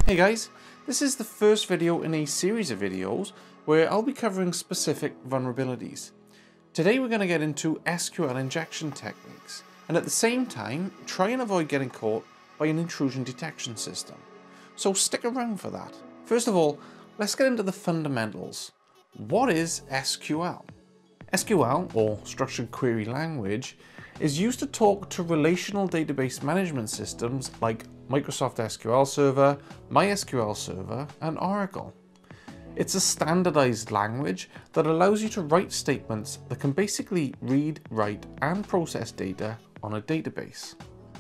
Hey guys, this is the first video in a series of videos where I'll be covering specific vulnerabilities. Today we're going to get into SQL injection techniques and at the same time try and avoid getting caught by an intrusion detection system. So stick around for that. First of all, let's get into the fundamentals. What is SQL? SQL, or Structured Query Language, is used to talk to relational database management systems like Microsoft SQL Server, MySQL Server, and Oracle. It's a standardized language that allows you to write statements that can basically read, write, and process data on a database.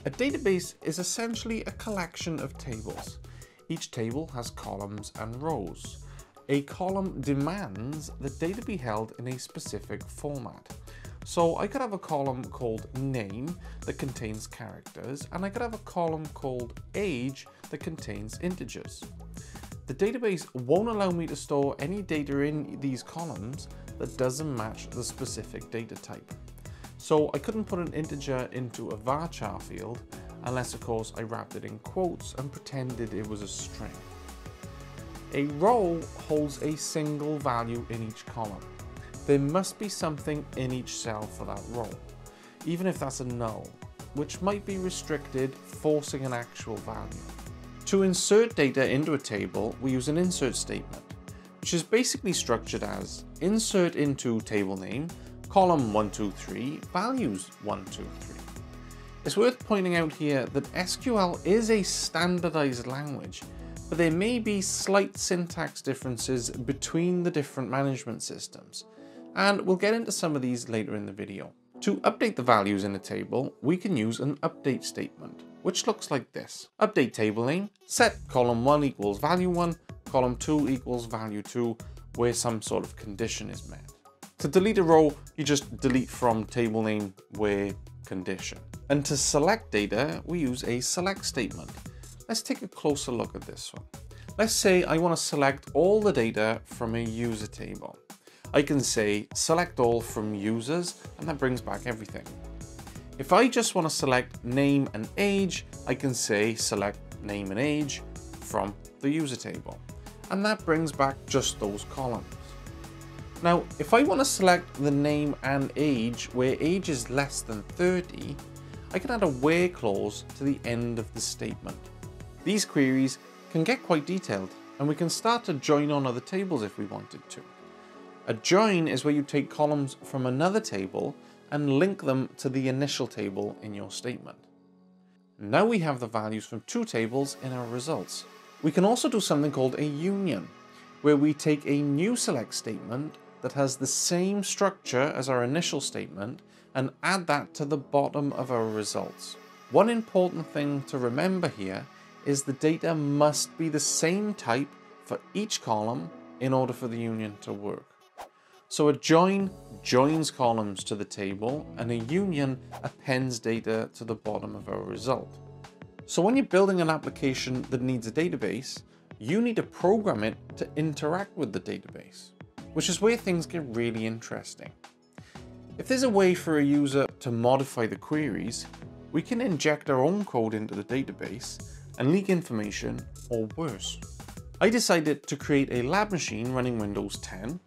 A database is essentially a collection of tables. Each table has columns and rows. A column demands that data be held in a specific format. So I could have a column called name that contains characters, and I could have a column called age that contains integers. The database won't allow me to store any data in these columns that doesn't match the specific data type. So I couldn't put an integer into a varchar field unless of course I wrapped it in quotes and pretended it was a string. A row holds a single value in each column. There must be something in each cell for that row, even if that's a null, which might be restricted, forcing an actual value. To insert data into a table, we use an insert statement, which is basically structured as insert into table name, column 1, 2, 3, values 1, 2, 3. It's worth pointing out here that SQL is a standardized language, but there may be slight syntax differences between the different management systems, and we'll get into some of these later in the video. To update the values in a table, we can use an update statement, which looks like this. Update table name, set column 1 equals value 1, column 2 equals value 2, where some sort of condition is met. To delete a row, you just delete from table name where condition. And to select data, we use a select statement. Let's take a closer look at this one. Let's say I want to select all the data from a user table. I can say select all from users, and that brings back everything. If I just want to select name and age, I can say select name and age from the user table, and that brings back just those columns. Now, if I want to select the name and age where age is less than 30, I can add a where clause to the end of the statement. These queries can get quite detailed, and we can start to join on other tables if we wanted to. A join is where you take columns from another table and link them to the initial table in your statement. Now we have the values from two tables in our results. We can also do something called a union, where we take a new select statement that has the same structure as our initial statement and add that to the bottom of our results. One important thing to remember here is the data must be the same type for each column in order for the union to work. So a join joins columns to the table, and a union appends data to the bottom of our result. So when you're building an application that needs a database, you need to program it to interact with the database, which is where things get really interesting. If there's a way for a user to modify the queries, we can inject our own code into the database and leak information, or worse. I decided to create a lab machine running Windows 10.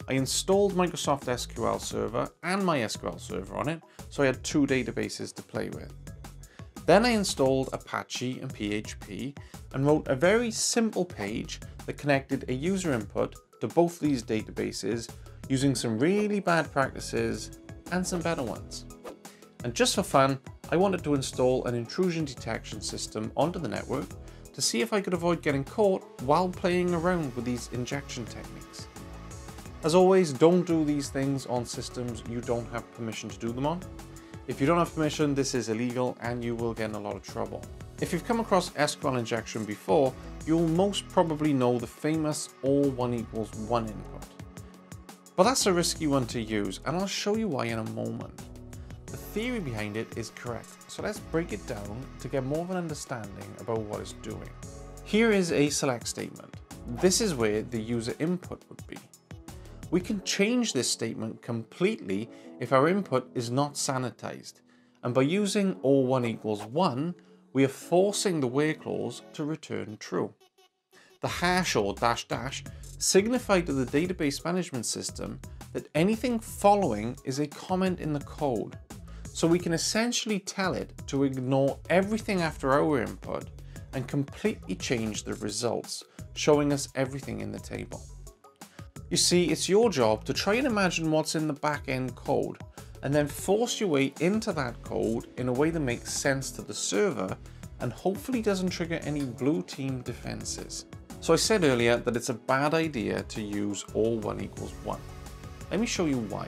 I installed Microsoft SQL Server and MySQL Server on it, so I had two databases to play with. Then I installed Apache and PHP and wrote a very simple page that connected a user input to both these databases using some really bad practices and some better ones. And just for fun, I wanted to install an intrusion detection system onto the network to see if I could avoid getting caught while playing around with these injection techniques. As always, don't do these things on systems you don't have permission to do them on. If you don't have permission, this is illegal and you will get in a lot of trouble. If you've come across SQL injection before, you'll most probably know the famous all 1 equals 1 input. But that's a risky one to use, and I'll show you why in a moment. The theory behind it is correct, so let's break it down to get more of an understanding about what it's doing. Here is a select statement. This is where the user input would be. We can change this statement completely if our input is not sanitized, and by using or1=1, we are forcing the where clause to return true. The hash or dash dash signify to the database management system that anything following is a comment in the code, so we can essentially tell it to ignore everything after our input and completely change the results, showing us everything in the table. You see, it's your job to try and imagine what's in the back-end code and then force your way into that code in a way that makes sense to the server and hopefully doesn't trigger any blue team defenses. So I said earlier that it's a bad idea to use or1=1. Let me show you why.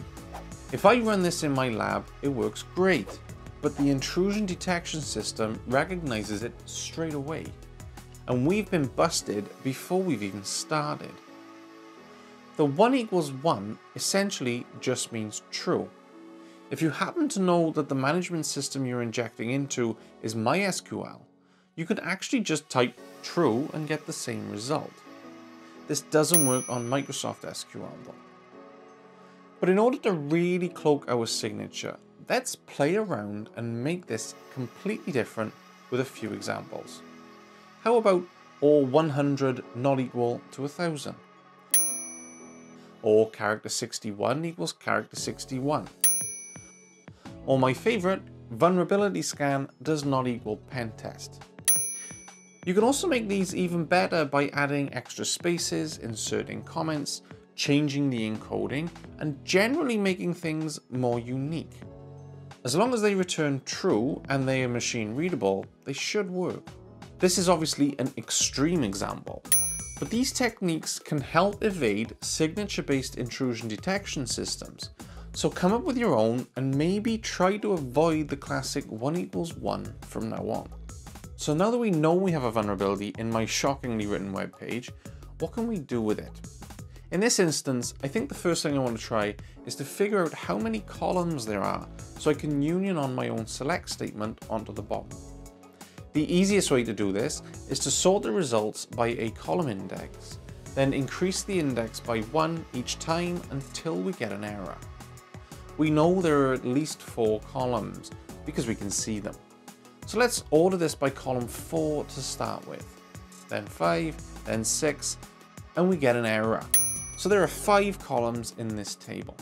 If I run this in my lab, it works great, but the intrusion detection system recognizes it straight away, and we've been busted before we've even started. The 1=1 essentially just means true. If you happen to know that the management system you're injecting into is MySQL, you could actually just type true and get the same result. This doesn't work on Microsoft SQL though. But in order to really cloak our signature, let's play around and make this completely different with a few examples. How about or100 not equal to 1000? Or character 61 equals character 61? Or my favorite, vulnerability scan does not equal pen test. You can also make these even better by adding extra spaces, inserting comments, changing the encoding, and generally making things more unique. As long as they return true and they are machine readable, they should work. This is obviously an extreme example, but these techniques can help evade signature-based intrusion detection systems. So come up with your own and maybe try to avoid the classic 1=1 from now on. So now that we know we have a vulnerability in my shockingly written web page, what can we do with it? In this instance, I think the first thing I want to try is to figure out how many columns there are so I can union on my own select statement onto the bottom. The easiest way to do this is to sort the results by a column index, then increase the index by 1 each time until we get an error. We know there are at least 4 columns because we can see them. So let's order this by column 4 to start with, then 5, then 6, and we get an error. So there are 5 columns in this table.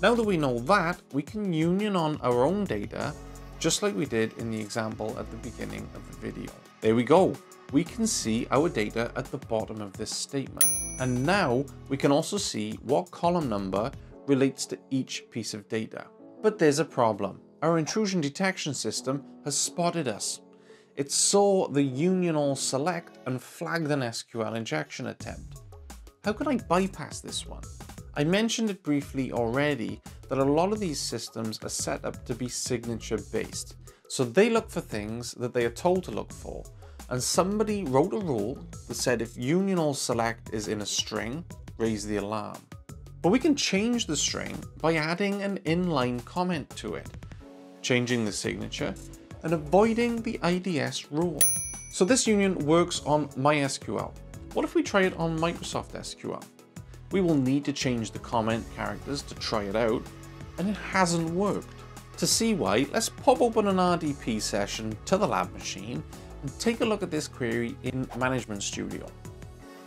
Now that we know that, we can union on our own data, just like we did in the example at the beginning of the video. There we go. We can see our data at the bottom of this statement. And now we can also see what column number relates to each piece of data. But there's a problem. Our intrusion detection system has spotted us. It saw the union all select and flagged an SQL injection attempt. How can I bypass this one? I mentioned it briefly already that a lot of these systems are set up to be signature based. So they look for things that they are told to look for. And somebody wrote a rule that said if union all select is in a string, raise the alarm. But we can change the string by adding an inline comment to it, changing the signature, and avoiding the IDS rule. So this union works on MySQL. What if we try it on Microsoft SQL? We will need to change the comment characters to try it out, and it hasn't worked. To see why, let's pop open an RDP session to the lab machine and take a look at this query in Management Studio.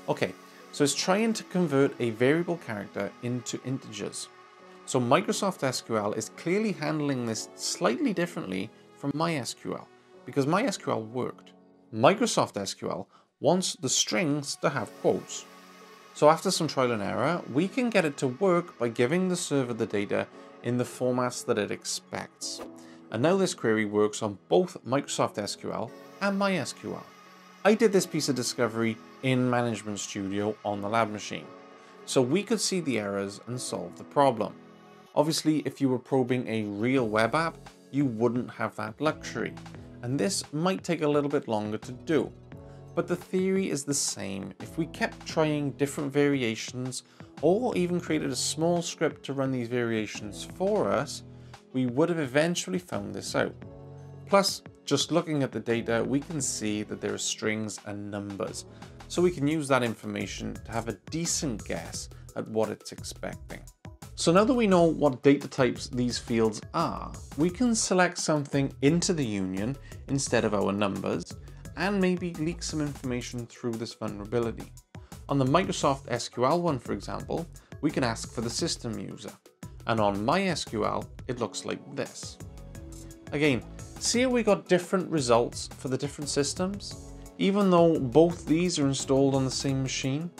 Okay, so it's trying to convert a variable character into integers. So Microsoft SQL is clearly handling this slightly differently from MySQL, because MySQL worked. Microsoft SQL wants the strings to have quotes. So after some trial and error, we can get it to work by giving the server the data in the formats that it expects. And now this query works on both Microsoft SQL and MySQL. I did this piece of discovery in Management Studio on the lab machine, so we could see the errors and solve the problem. Obviously, if you were probing a real web app, you wouldn't have that luxury, and this might take a little bit longer to do. But the theory is the same. If we kept trying different variations, or even created a small script to run these variations for us, we would have eventually found this out. Plus, just looking at the data, we can see that there are strings and numbers, so we can use that information to have a decent guess at what it's expecting. So now that we know what data types these fields are, we can select something into the union instead of our numbers and maybe leak some information through this vulnerability. On the Microsoft SQL one, for example, we can ask for the system user. And on MySQL, it looks like this. Again, see how we got different results for the different systems, even though both these are installed on the same machine?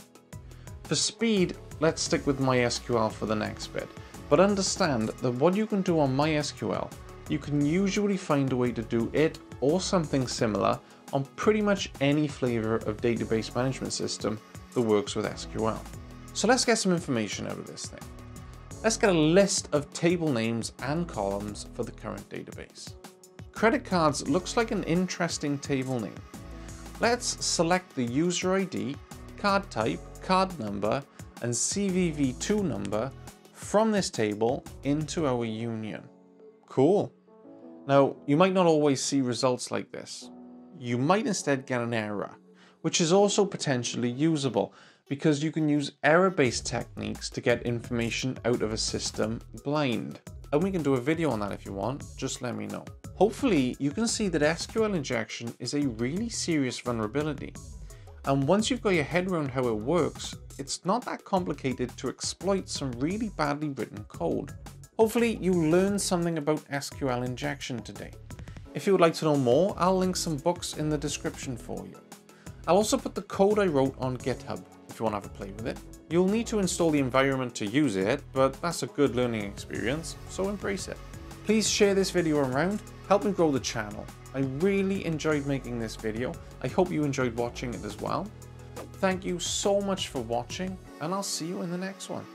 For speed, let's stick with MySQL for the next bit, but understand that what you can do on MySQL, you can usually find a way to do it or something similar on pretty much any flavor of database management system that works with SQL. So let's get some information out of this thing. Let's get a list of table names and columns for the current database. Credit cards looks like an interesting table name. Let's select the user ID, card type, card number, and CVV2 number from this table into our union. Cool. Now, you might not always see results like this. You might instead get an error, which is also potentially usable because you can use error-based techniques to get information out of a system blind. And we can do a video on that if you want, just let me know. Hopefully, you can see that SQL injection is a really serious vulnerability. And once you've got your head around how it works, it's not that complicated to exploit some really badly written code. Hopefully, you learned something about SQL injection today. If you would like to know more, I'll link some books in the description for you. I'll also put the code I wrote on GitHub if you want to have a play with it. You'll need to install the environment to use it, but that's a good learning experience, so embrace it. Please share this video around, help me grow the channel. I really enjoyed making this video. I hope you enjoyed watching it as well. Thank you so much for watching, and I'll see you in the next one.